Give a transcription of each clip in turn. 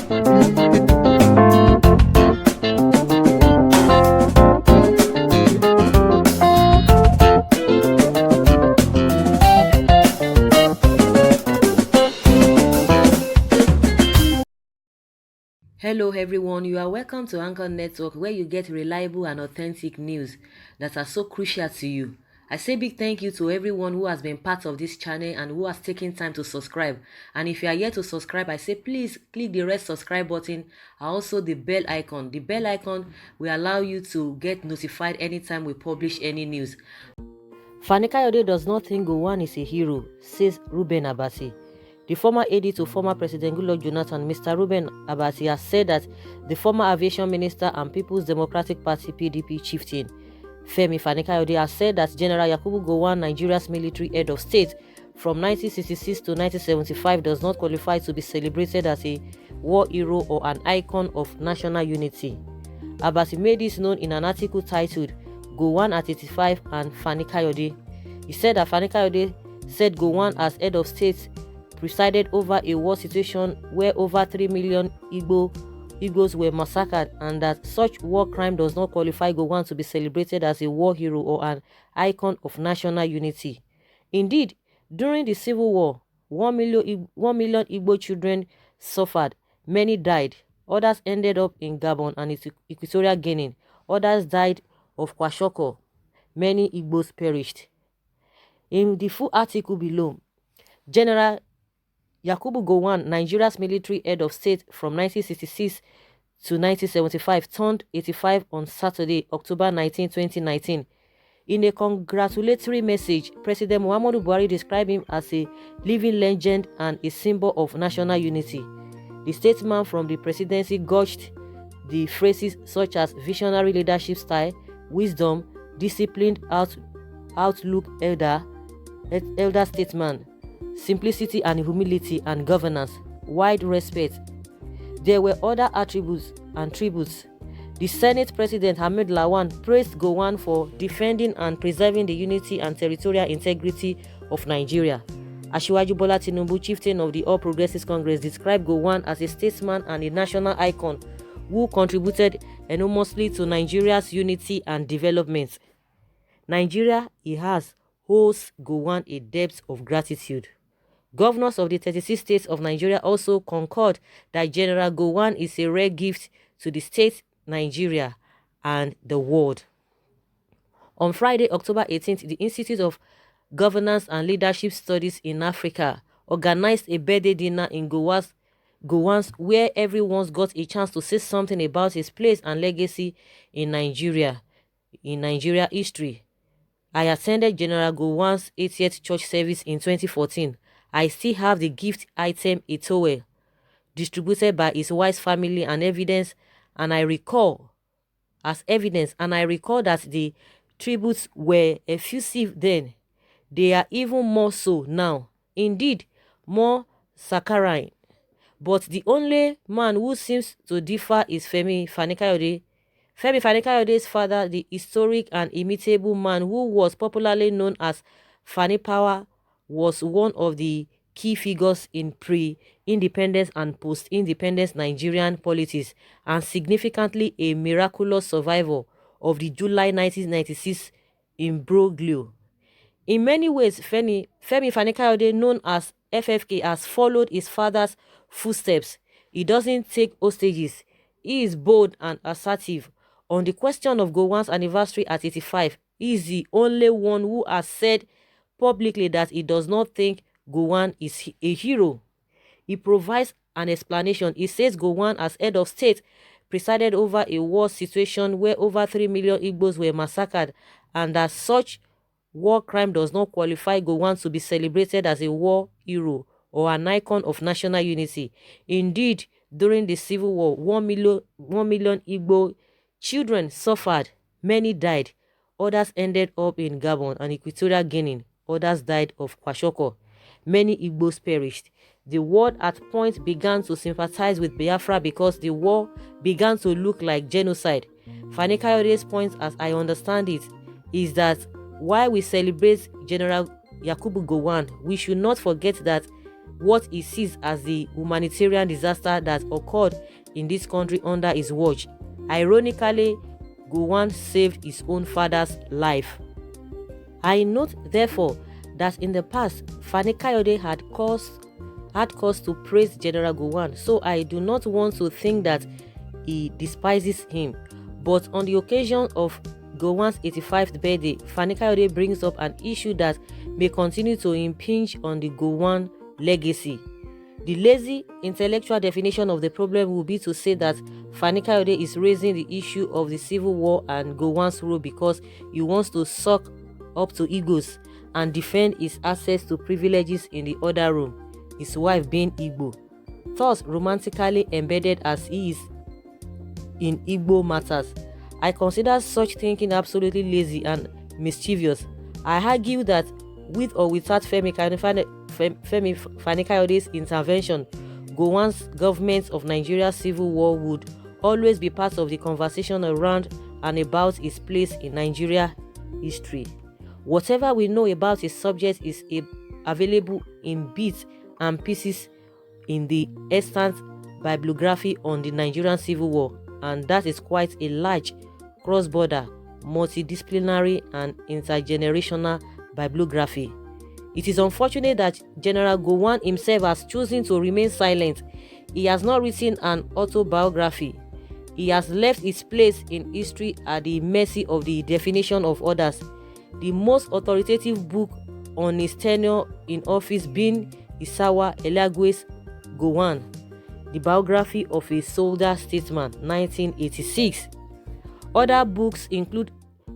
Hello everyone, you are welcome to Anchor Network where you get reliable and authentic news that are so crucial to you. I say big thank you to everyone who has been part of this channel and who has taken time to subscribe. And if you are yet to subscribe, I say please click the red subscribe button and also the bell icon. The bell icon will allow you to get notified anytime we publish any news. Fani Kayode does not think Gowon is a hero, says Reuben Abati. The former aide to former President Goodluck Jonathan, Mr. Reuben Abati, has said that the former aviation minister and People's Democratic Party (PDP) chieftain Femi Fani Kayode has said that General Yakubu Gowon, Nigeria's military head of state from 1966 to 1975, does not qualify to be celebrated as a war hero or an icon of national unity. Abati made this known in an article titled Gowon at 85 and Fani Kayode. He said that Fani Kayode said Gowon as head of state presided over a war situation where over 3 million Igbos were massacred, and that such war crime does not qualify Gowon to be celebrated as a war hero or an icon of national unity. Indeed, during the Civil War, 1 million Igbo children suffered, many died, others ended up in Gabon and Equatorial Guinea, others died of kwashiorkor, many Igbos perished. In the full article below, General Yakubu Gowon, Nigeria's military head of state from 1966 to 1975, turned 85 on Saturday, October 19, 2019. In a congratulatory message, President Muhammadu Buhari described him as a living legend and a symbol of national unity. The statesman from the presidency gushed the phrases such as visionary leadership style, wisdom, disciplined outlook, elder statesman, simplicity and humility and governance, wide respect. There were other attributes and tributes. The Senate President Ahmed Lawan praised Gowon for defending and preserving the unity and territorial integrity of Nigeria. Asiwaju Bola Tinubu, chieftain of the All Progressives Congress, described Gowon as a statesman and a national icon who contributed enormously to Nigeria's unity and development. Nigeria, he has, owes Gowon a debt of gratitude. Governors of the 36 states of Nigeria also concurred that General Gowon is a rare gift to the state, Nigeria, and the world. On Friday, October 18th, the Institute of Governance and Leadership Studies in Africa organized a birthday dinner in Gowon's where everyone got a chance to say something about his place and legacy in Nigeria history. I attended General Gowon's 80th church service in 2014. I still have the gift item, a towel, distributed by his wife's family and evidence, and I recall that the tributes were effusive then. They are even more so now, indeed more saccharine. But the only man who seems to differ is Femi Fani Kayode. Femi Fani Kayode's father, the historic and imitable man who was popularly known as Fani Power, was one of the key figures in pre-independence and post-independence Nigerian politics, and significantly a miraculous survivor of the July 1996 imbroglio. In many ways, Femi Fani Kayode, known as FFK, has followed his father's footsteps. He doesn't take hostages. He is bold and assertive. On the question of Gowon's anniversary at 85, he is the only one who has said publicly that he does not think Gowon is a hero. He provides an explanation. He says Gowon, as head of state, presided over a war situation where over 3 million Igbos were massacred, and that such war crime does not qualify Gowon to be celebrated as a war hero or an icon of national unity. Indeed, during the Civil War, 1 million Igbo children suffered, many died, others ended up in Gabon and Equatorial Guinea, others died of kwashiorkor, many Igbos perished. The world at point began to sympathize with Biafra because the war began to look like genocide. Fani Kayode's point, as I understand it, is that while we celebrate General Yakubu Gowon, we should not forget that what he sees as the humanitarian disaster that occurred in this country under his watch. Ironically, Gowon saved his own father's life. I note, therefore, that in the past, Fani Kayode had cause to praise General Gowon, so I do not want to think that he despises him. But on the occasion of Gowon's 85th birthday, Fani Kayode brings up an issue that may continue to impinge on the Gowon legacy. The lazy intellectual definition of the problem will be to say that Fani Kayode is raising the issue of the civil war and Gowon's role because he wants to suck up to egos and defend his access to privileges in the other room, his wife being Igbo, thus romantically embedded as he is in Igbo matters. I consider such thinking absolutely lazy and mischievous. I argue that with or without Femi Fani Kayode's intervention, Gowon's government of Nigeria's civil war would always be part of the conversation around and about his place in Nigeria history. Whatever we know about his subject is available in bits and pieces in the extant bibliography on the Nigerian Civil War, and that is quite a large, cross-border, multidisciplinary and intergenerational bibliography. It is unfortunate that General Gowon himself has chosen to remain silent. He has not written an autobiography. He has left his place in history at the mercy of the definition of others. The most authoritative book on his tenure in office being Isawa Elagwe's Gowon, The Biography of a Soldier Statesman, 1986. Other books include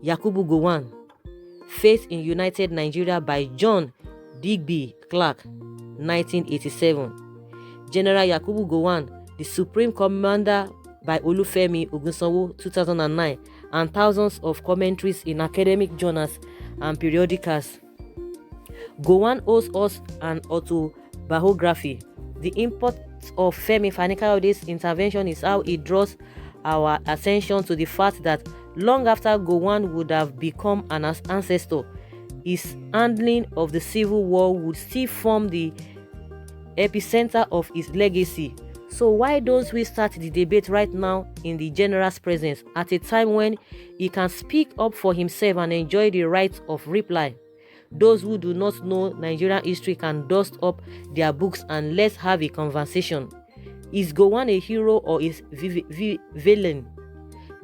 Yakubu Gowon, Faith in United Nigeria by John Digby Clark, 1987. General Yakubu Gowon, The Supreme Commander by Olufemi Ogunsanwo, 2009, and thousands of commentaries in academic journals and periodicals. Gowon owes us an autobiography. The import of Femi Fani Kayode's intervention is how it draws our attention to the fact that long after Gowon would have become an ancestor, his handling of the Civil War would still form the epicenter of his legacy. So why don't we start the debate right now in the general's presence, at a time when he can speak up for himself and enjoy the right of reply? Those who do not know Nigerian history can dust up their books and let's have a conversation. Is Gowon a hero or is villain?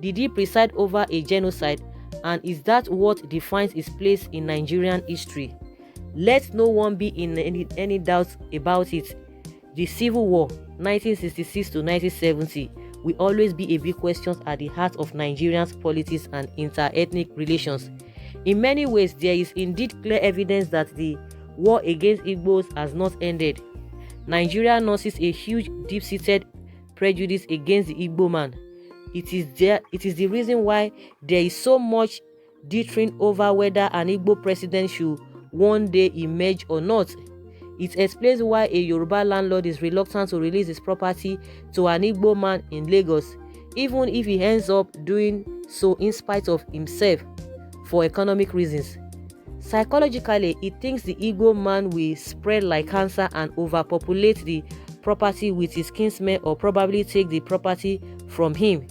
Did he preside over a genocide, and is that what defines his place in Nigerian history? Let no one be in any doubt about it. The Civil War, 1966 to 1970, will always be a big question at the heart of Nigerians' politics and inter-ethnic relations. In many ways, there is indeed clear evidence that the war against Igbos has not ended. Nigeria nurses a huge, deep-seated prejudice against the Igbo man. It is the reason why there is so much differing over whether an Igbo president should one day emerge or not. It explains why a Yoruba landlord is reluctant to release his property to an Igbo man in Lagos, even if he ends up doing so in spite of himself for economic reasons. Psychologically, he thinks the Igbo man will spread like cancer and overpopulate the property with his kinsmen, or probably take the property from him.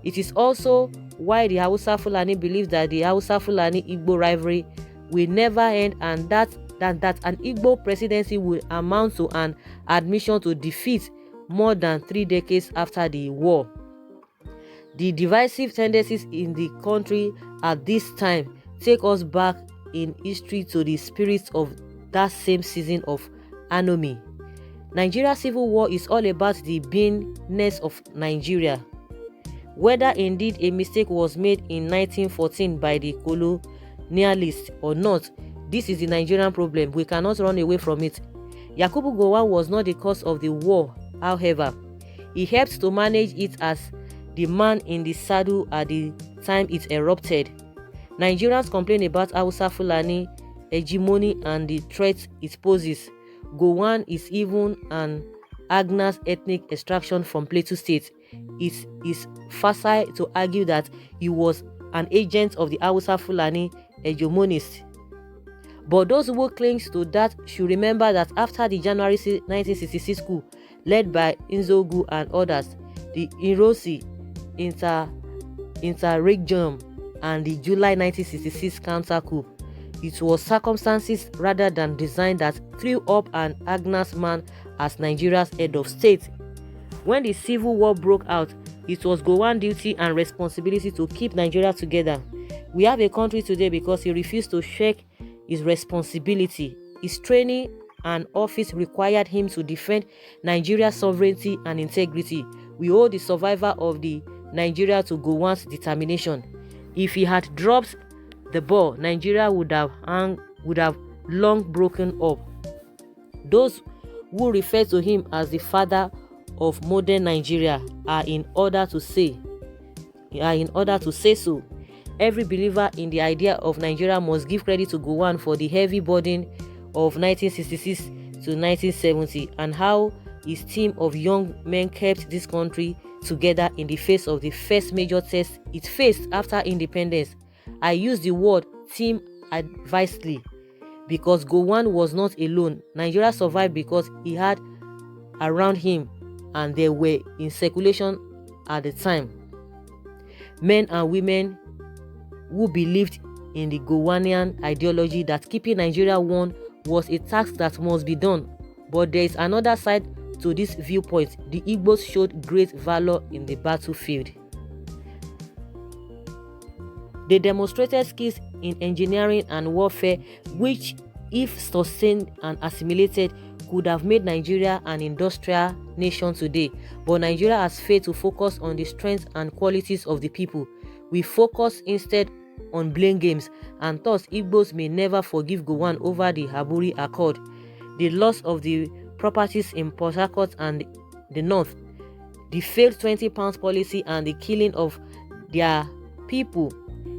It is also why the Hausa Fulani believe that the Hausa Fulani Igbo rivalry will never end, and that an Igbo presidency will amount to an admission to defeat more than 3 decades after the war. The divisive tendencies in the country at this time take us back in history to the spirit of that same season of anomy. Nigeria's civil war is all about the beingness of Nigeria. Whether indeed a mistake was made in 1914 by the colonialists or not, this is the Nigerian problem. We cannot run away from it. Yakubu Gowon was not the cause of the war, however. He helped to manage it as the man in the saddle at the time it erupted. Nigerians complain about Hausa Fulani hegemony and the threat it poses. Gowon is even an Agnas ethnic extraction from Plateau State. It is facile to argue that he was an agent of the Hausa Fulani hegemonists. But those who cling to that should remember that after the January 1966 coup, led by Nzogu and others, the Irosi interregnum, and the July 1966 counter-coup, it was circumstances rather than design that threw up an Agnes man as Nigeria's head of state. When the civil war broke out, it was Gowon's duty and responsibility to keep Nigeria together. We have a country today because he refused to shirk his responsibility. His training and office required him to defend Nigeria's sovereignty and integrity. We owe the survivor of the Nigeria to Gowon's determination. If he had dropped the ball, Nigeria would have long broken up. Those who refer to him as the father of modern Nigeria are in order to say so. Every believer in the idea of Nigeria must give credit to Gowon for the heavy burden of 1966 to 1970 and how his team of young men kept this country together in the face of the first major test it faced after independence. I use the word team advisedly because Gowon was not alone. Nigeria survived because he had around him, and they were in circulation at the time, men and women who believed in the Gowonian ideology that keeping Nigeria one was a task that must be done. But there is another side to this viewpoint. The Igbos showed great valor in the battlefield. They demonstrated skills in engineering and warfare which, if sustained and assimilated, could have made Nigeria an industrial nation today. But Nigeria has failed to focus on the strengths and qualities of the people. We focus instead on blame games, and thus Igbos may never forgive Gowon over the Haburi Accord, the loss of the properties in Port Harcourt and the North, the failed £20 policy, and the killing of their people.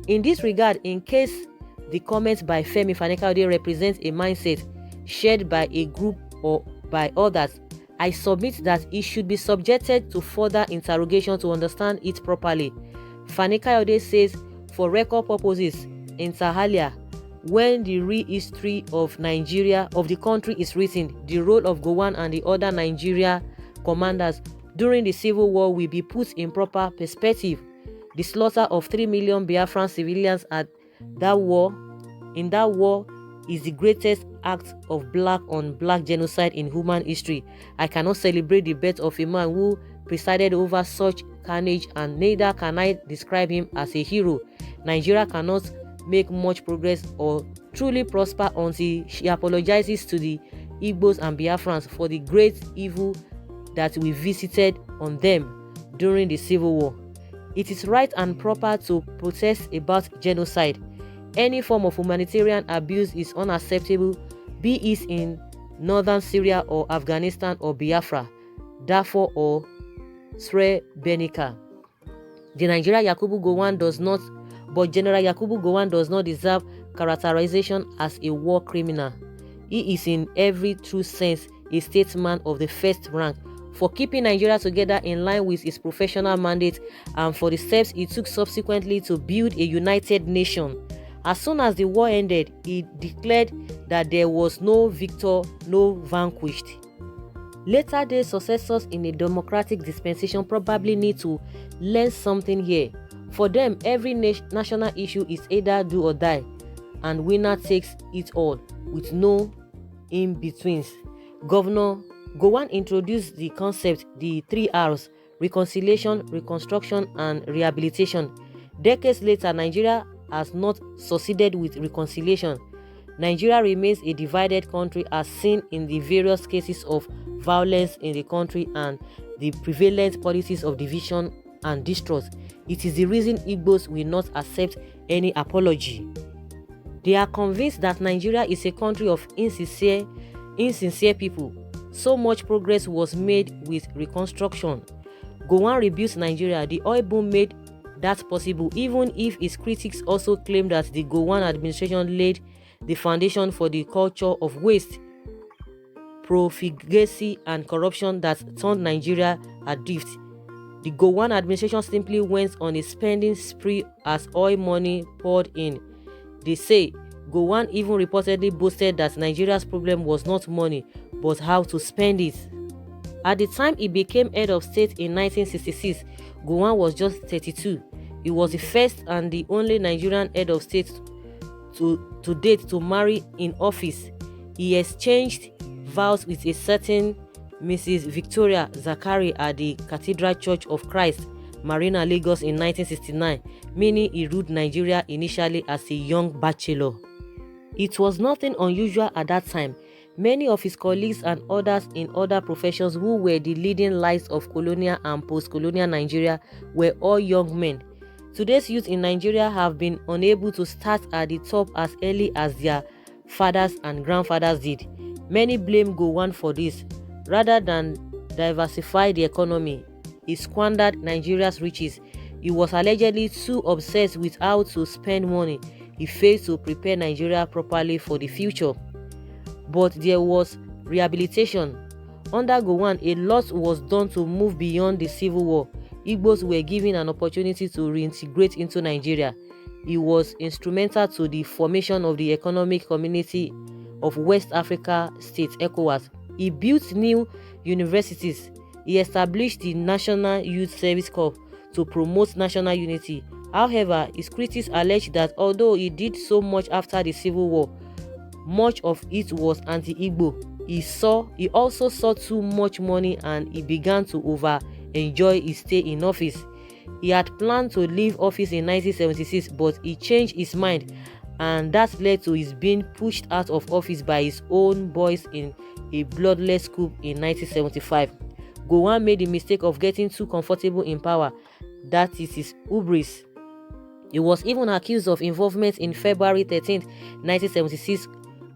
In this regard, in case the comments by Femi Fani-Kayode represent a mindset shared by a group or by others, I submit that it should be subjected to further interrogation to understand it properly. Fani-Kayode says, for record purposes, inter alia, when the real history of Nigeria, of the country is written, the role of Gowon and the other Nigeria commanders during the civil war will be put in proper perspective. The slaughter of 3 million Biafran civilians in that war is the greatest act of black-on-black genocide in human history. I cannot celebrate the birth of a man who presided over such carnage, and neither can I describe him as a hero. Nigeria cannot make much progress or truly prosper until she apologizes to the Igbos and Biafrans for the great evil that we visited on them during the Civil War. It is right and proper to protest about genocide. Any form of humanitarian abuse is unacceptable, be it in northern Syria or Afghanistan or Biafra, Darfur or Srebrenica. General Yakubu Gowon does not deserve characterization as a war criminal. He is in every true sense a statesman of the first rank for keeping Nigeria together in line with his professional mandate and for the steps he took subsequently to build a united nation. As soon as the war ended, he declared that there was no victor, no vanquished. Later-day successors in a democratic dispensation probably need to learn something here. For them, every national issue is either do or die, and winner takes it all, with no in-betweens. Governor Gowon introduced the concept, the 3 R's: reconciliation, reconstruction, and rehabilitation. Decades later, Nigeria has not succeeded with reconciliation. Nigeria remains a divided country as seen in the various cases of violence in the country and the prevalent policies of division and distrust. It is the reason Igbos will not accept any apology. They are convinced that Nigeria is a country of insincere people. So much progress was made with reconstruction. Gowon rebuilt Nigeria. The oil boom made that possible, even if its critics also claim that the Gowon administration laid the foundation for the culture of waste, profligacy, and corruption that turned Nigeria adrift. The Gowon administration simply went on a spending spree as oil money poured in. They say Gowon even reportedly boasted that Nigeria's problem was not money, but how to spend it. At the time he became head of state in 1966, Gowon was just 32. He was the first and the only Nigerian head of state to date to marry in office. He exchanged vows with a certain Mrs. Victoria Zakari at the Cathedral Church of Christ, Marina, Lagos in 1969, meaning he ruled Nigeria initially as a young bachelor. It was nothing unusual at that time. Many of his colleagues and others in other professions who were the leading lights of colonial and post-colonial Nigeria were all young men. Today's youth in Nigeria have been unable to start at the top as early as their fathers and grandfathers did. Many blame Gowon for this. Rather than diversify the economy, he squandered Nigeria's riches. He was allegedly too obsessed with how to spend money. He failed to prepare Nigeria properly for the future. But there was rehabilitation. Under Gowon, a lot was done to move beyond the civil war. Igbos were given an opportunity to reintegrate into Nigeria. He was instrumental to the formation of the Economic Community of West Africa States, ECOWAS. He built new universities. He established the National Youth Service Corps to promote national unity. However, his critics allege that although he did so much after the Civil War, much of it was anti-Igbo. He also saw too much money and he began to enjoy his stay in office. He had planned to leave office in 1976, but he changed his mind, and that led to his being pushed out of office by his own boys in a bloodless coup in 1975. Gowon made the mistake of getting too comfortable in power. That is his hubris. He was even accused of involvement in February 13, 1976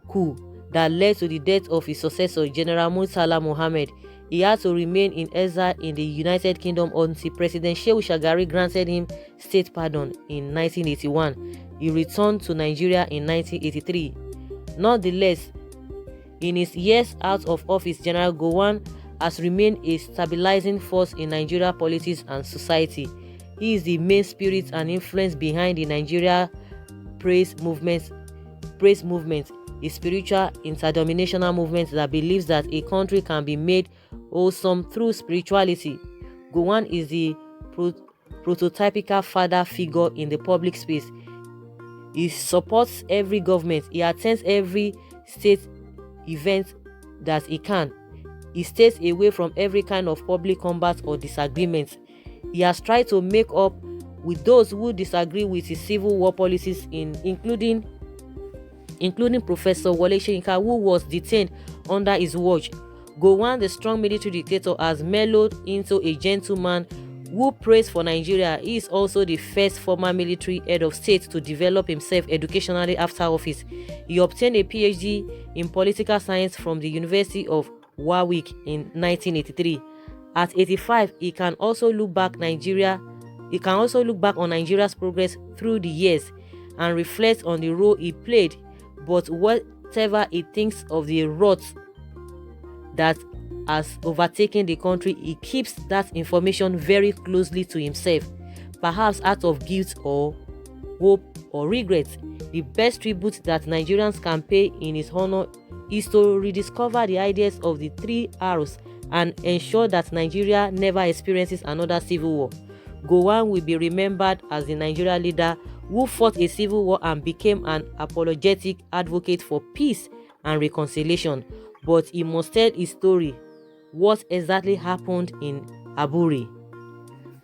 coup that led to the death of his successor, General Murtala Mohammed. He had to remain in exile in the United Kingdom until President Shehu Shagari granted him state pardon in 1981. He returned to Nigeria in 1983. Nonetheless, in his years out of office, General Gowon has remained a stabilizing force in Nigeria politics and society. He is the main spirit and influence behind the Nigeria praise movement, a spiritual interdenominational movement that believes that a country can be made wholesome through spirituality. Gowon is the prototypical father figure in the public space. He supports every government. He attends every state event that he can. He stays away from every kind of public combat or disagreement. He has tried to make up with those who disagree with his civil war policies, including Professor Wole Soyinka, who was detained under his watch. Gowon, the strong military dictator, has mellowed into a gentleman who prays for Nigeria. He is also the first former military head of state to develop himself educationally after office. He obtained a PhD in political science from the University of Warwick in 1983. At 85, he can also look back on Nigeria's progress through the years and reflect on the role he played. But whatever he thinks of the rot that has overtaken the country, he keeps that information very closely to himself, perhaps out of guilt or hope or regret. The best tribute that Nigerians can pay in his honor is to rediscover the ideas of the 3 R's and ensure that Nigeria never experiences another civil war. Gowon will be remembered as the Nigeria leader who fought a civil war and became an apologetic advocate for peace and reconciliation. But he must tell his story. What exactly happened in Aburi?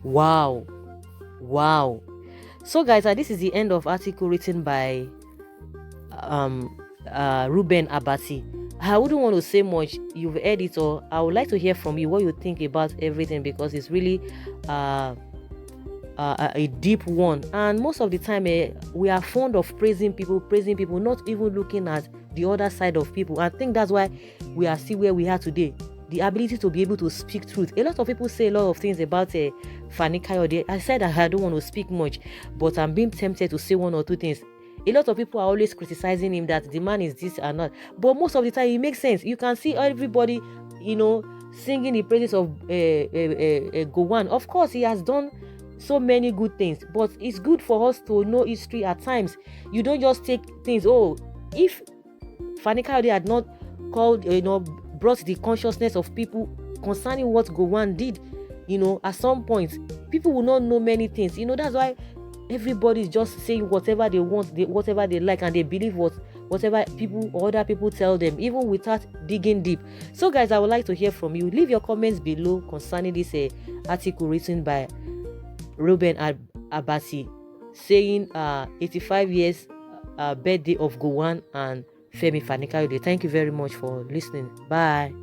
Wow. So guys, this is the end of article written by Reuben Abati. I wouldn't want to say much. You've heard it all. I would like to hear from you what you think about everything, because it's really a deep one. And most of the time, we are fond of praising people, not even looking at the other side of people. I think that's why we are still where we are today. The ability to be able to speak truth. A lot of people say a lot of things about Fani Kayode. I said that I don't want to speak much, but I'm being tempted to say one or two things. A lot of people are always criticizing him that the man is this or not, but most of the time it makes sense. You can see everybody, singing the praises of Gowon. Of course, he has done so many good things. But it's good for us to know history at times. You don't just take things, oh, if Fani Kayode had not called, brought the consciousness of people concerning what Gowon did, at some point, people will not know many things. That's why everybody is just saying whatever they want, whatever they like, and they believe whatever people or other people tell them, even without digging deep. So guys, I would like to hear from you. Leave your comments below concerning this article written by Reuben Abati, saying 85 years birthday of Gowon and Femi Fani Kayode. Thank you very much for listening. Bye.